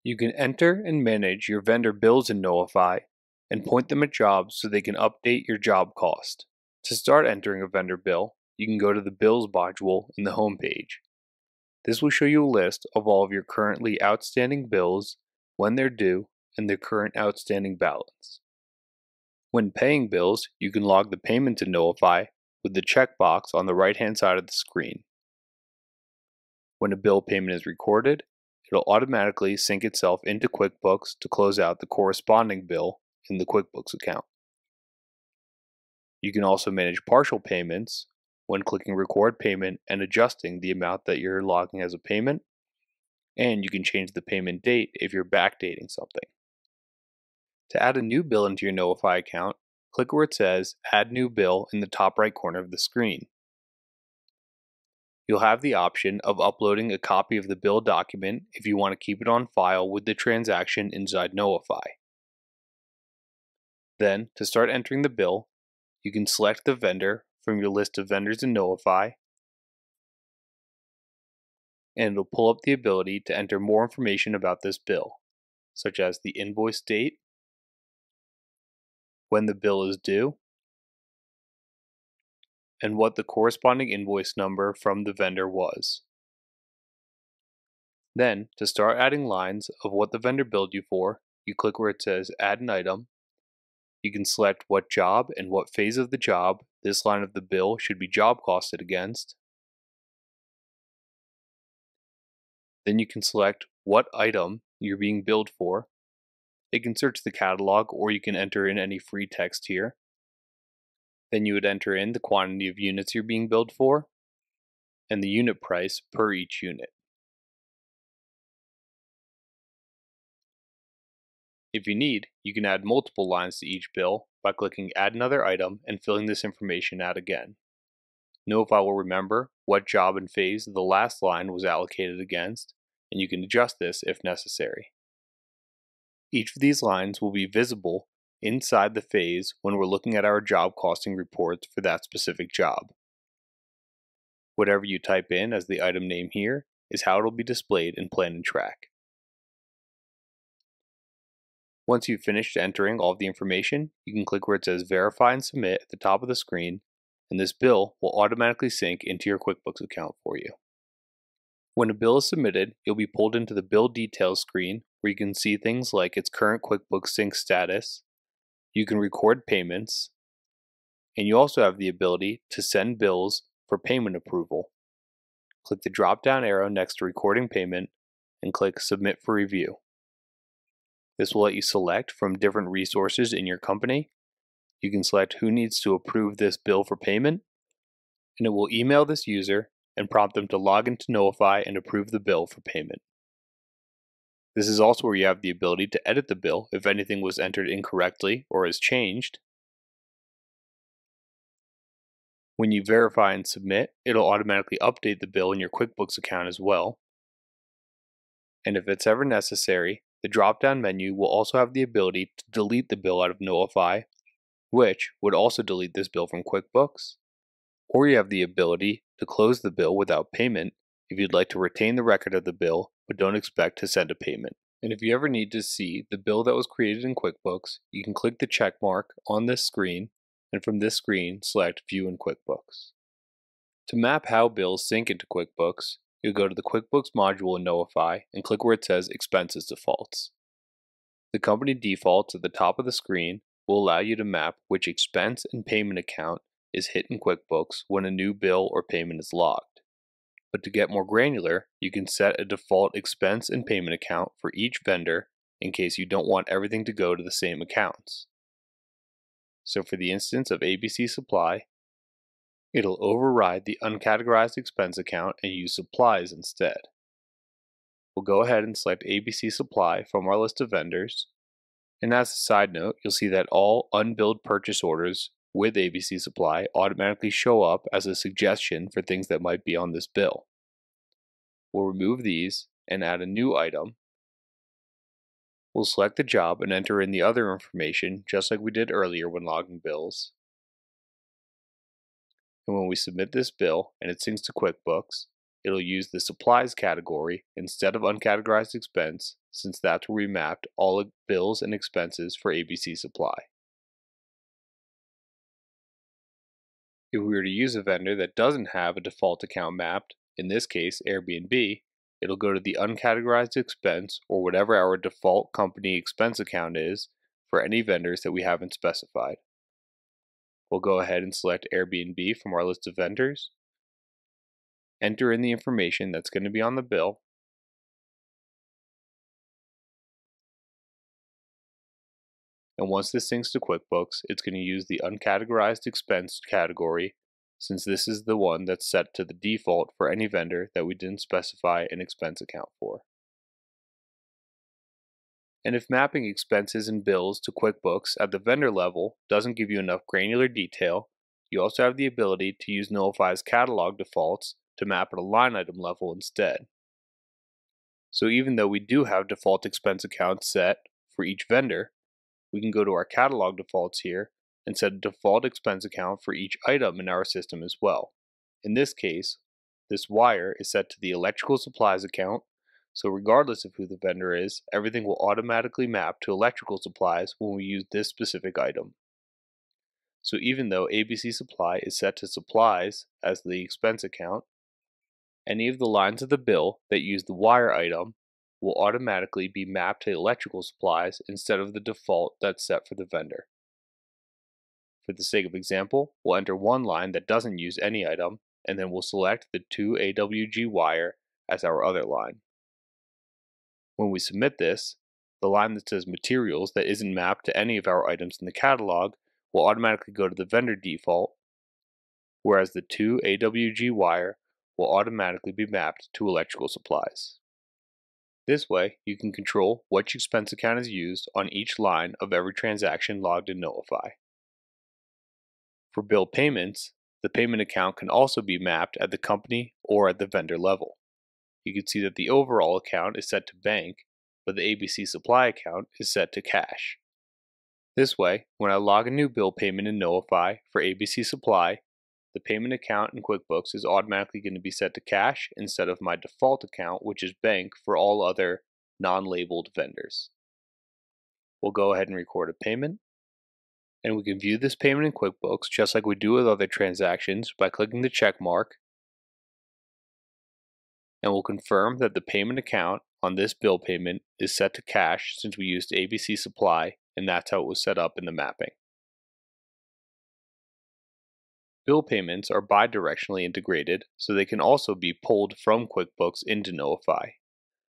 You can enter and manage your vendor bills in Knowify and point them at jobs so they can update your job cost. To start entering a vendor bill, you can go to the Bills module in the home page. This will show you a list of all of your currently outstanding bills, when they're due, and their current outstanding balance. When paying bills, you can log the payment to Knowify with the checkbox on the right-hand side of the screen. When a bill payment is recorded, it'll automatically sync itself into QuickBooks to close out the corresponding bill in the QuickBooks account. You can also manage partial payments when clicking Record Payment and adjusting the amount that you're logging as a payment, and you can change the payment date if you're backdating something. To add a new bill into your Knowify account, click where it says Add New Bill in the top right corner of the screen. You'll have the option of uploading a copy of the bill document if you want to keep it on file with the transaction inside Knowify. Then, to start entering the bill, you can select the vendor from your list of vendors in Knowify, and it'll pull up the ability to enter more information about this bill, such as the invoice date, when the bill is due, and what the corresponding invoice number from the vendor was. Then, to start adding lines of what the vendor billed you for, you click where it says Add an Item. You can select what job and what phase of the job this line of the bill should be job costed against. Then you can select what item you're being billed for. You can search the catalog, or you can enter in any free text here. Then you would enter in the quantity of units you're being billed for and the unit price per each unit. If you need, you can add multiple lines to each bill by clicking Add Another Item and filling this information out again. Knowify will remember what job and phase the last line was allocated against, and you can adjust this if necessary. Each of these lines will be visible inside the phase when we're looking at our job costing reports for that specific job. Whatever you type in as the item name here is how it will be displayed in Plan and Track. Once you've finished entering all of the information, you can click where it says Verify and Submit at the top of the screen, and this bill will automatically sync into your QuickBooks account for you. When a bill is submitted, you'll be pulled into the Bill Details screen where you can see things like its current QuickBooks sync status. You can record payments, and you also have the ability to send bills for payment approval. Click the drop-down arrow next to Recording Payment and click Submit for Review. This will let you select from different resources in your company. You can select who needs to approve this bill for payment, and it will email this user and prompt them to log into Knowify and approve the bill for payment. This is also where you have the ability to edit the bill if anything was entered incorrectly or has changed. When you verify and submit, it'll automatically update the bill in your QuickBooks account as well. And if it's ever necessary, the drop-down menu will also have the ability to delete the bill out of Knowify, which would also delete this bill from QuickBooks. Or you have the ability to close the bill without payment if you'd like to retain the record of the bill but don't expect to send a payment. And if you ever need to see the bill that was created in QuickBooks, you can click the check mark on this screen, and from this screen, select View in QuickBooks. To map how bills sync into QuickBooks, you'll go to the QuickBooks module in Knowify and click where it says Expenses Defaults. The company defaults at the top of the screen will allow you to map which expense and payment account is hit in QuickBooks when a new bill or payment is logged. But to get more granular, you can set a default expense and payment account for each vendor in case you don't want everything to go to the same accounts. So for the instance of ABC Supply, it'll override the uncategorized expense account and use supplies instead. We'll go ahead and select ABC Supply from our list of vendors, and as a side note, you'll see that all unbilled purchase orders with ABC Supply automatically show up as a suggestion for things that might be on this bill. We'll remove these and add a new item. We'll select the job and enter in the other information just like we did earlier when logging bills. And when we submit this bill and it syncs to QuickBooks, it'll use the supplies category instead of uncategorized expense, since that's where we mapped all bills and expenses for ABC Supply. If we were to use a vendor that doesn't have a default account mapped, in this case Airbnb, it'll go to the uncategorized expense or whatever our default company expense account is for any vendors that we haven't specified. We'll go ahead and select Airbnb from our list of vendors, enter in the information that's going to be on the bill, and once this syncs to QuickBooks, it's going to use the uncategorized expense category, since this is the one that's set to the default for any vendor that we didn't specify an expense account for. And if mapping expenses and bills to QuickBooks at the vendor level doesn't give you enough granular detail, you also have the ability to use Knowify's catalog defaults to map at a line item level instead. So even though we do have default expense accounts set for each vendor, we can go to our catalog defaults here and set a default expense account for each item in our system as well. In this case, this wire is set to the electrical supplies account, so regardless of who the vendor is, everything will automatically map to electrical supplies when we use this specific item. So even though ABC Supply is set to supplies as the expense account, any of the lines of the bill that use the wire item will automatically be mapped to electrical supplies instead of the default that's set for the vendor. For the sake of example, we'll enter one line that doesn't use any item, and then we'll select the 2AWG wire as our other line. When we submit this, the line that says materials that isn't mapped to any of our items in the catalog will automatically go to the vendor default, whereas the 2AWG wire will automatically be mapped to electrical supplies. This way, you can control which expense account is used on each line of every transaction logged in Knowify. For bill payments, the payment account can also be mapped at the company or at the vendor level. You can see that the overall account is set to bank, but the ABC Supply account is set to cash. This way, when I log a new bill payment in Knowify for ABC Supply, the payment account in QuickBooks is automatically going to be set to cash instead of my default account, which is bank for all other non-labeled vendors. We'll go ahead and record a payment, and we can view this payment in QuickBooks just like we do with other transactions by clicking the check mark, and we'll confirm that the payment account on this bill payment is set to cash since we used ABC Supply, and that's how it was set up in the mapping. Bill payments are bidirectionally integrated, so they can also be pulled from QuickBooks into Knowify.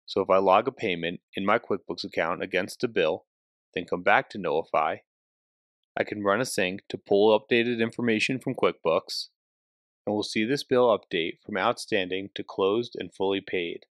So if I log a payment in my QuickBooks account against a bill, then come back to Knowify, I can run a sync to pull updated information from QuickBooks, and we'll see this bill update from outstanding to closed and fully paid.